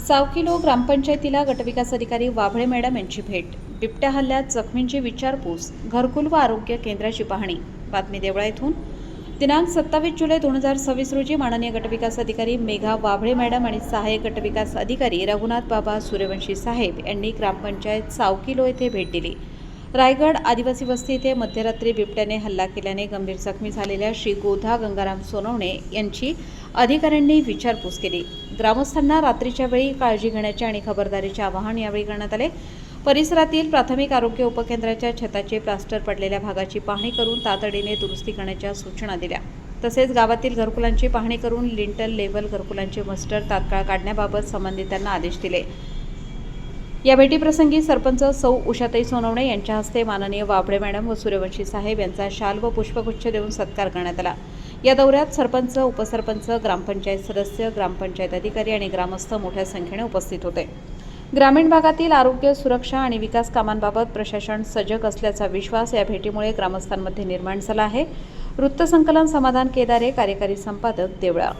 सावकिलो ग्रामपंचायतीला गटविकास अधिकारी वाभळे मॅडम यांची भेट, बिबट्या हल्ल्यात जखमींची विचारपूस, घरकुल व आरोग्य केंद्राची पाहणी। बातमी देवळा येथून दिनांक 27 जुलै 2026 रोजी माननीय गटविकास अधिकारी मेघा वाभळे मॅडम आणि सहाय्यक गटविकास अधिकारी रघुनाथ बाबा सूर्यवंशी साहेब यांनी ग्रामपंचायत सावकिलो येथे भेट दिली। रायगड आदिवासी वस्ती येथे मध्यरात्री बिबट्याने हल्ला केल्याने गंभीर जखमी झालेल्या श्री गोधा गंगाराम सोनवणे यांची अधिकाऱ्यांनी विचारपूस केली। ग्रामस्थांना रात्रीच्या वेळी काळजी घेण्याचे आणि खबरदारीचे आवाहन यावेळी करण्यात आले। परिसरातील प्राथमिक आरोग्य उपकेंद्राच्या छताचे प्लास्टर पडलेल्या भागाची पाहणी करून तातडीने दुरुस्ती करण्याच्या सूचना दिल्या। तसेच गावातील घरकुलांची पाहणी करून लिंटल लेव्हल घरकुलांचे मस्टर तात्काळ काढण्याबाबत संबंधितांना आदेश दिले। या भेटीप्रसंगी सरपंच सौ उषाताई सोनवणे यांच्या हस्ते माननीय वाभळे मॅडम व सूर्यवंशी साहेब यांचा शाल व पुष्पगुच्छ देऊन सत्कार करण्यात आला। या दौऱ्यात सरपंच, उपसरपंच, ग्रामपंचायत सदस्य, ग्रामपंचायत अधिकारी आणि ग्रामस्थ मोठ्या संख्येने उपस्थित होते। ग्रामीण भागातील आरोग्य, सुरक्षा आणि विकास कामांबाबत प्रशासन सजग असल्याचा विश्वास या भेटीमुळे ग्रामस्थांमध्ये निर्माण झाला आहे। वृत्तसंकलन समाधान केदारे, कार्यकारी संपादक देवळा।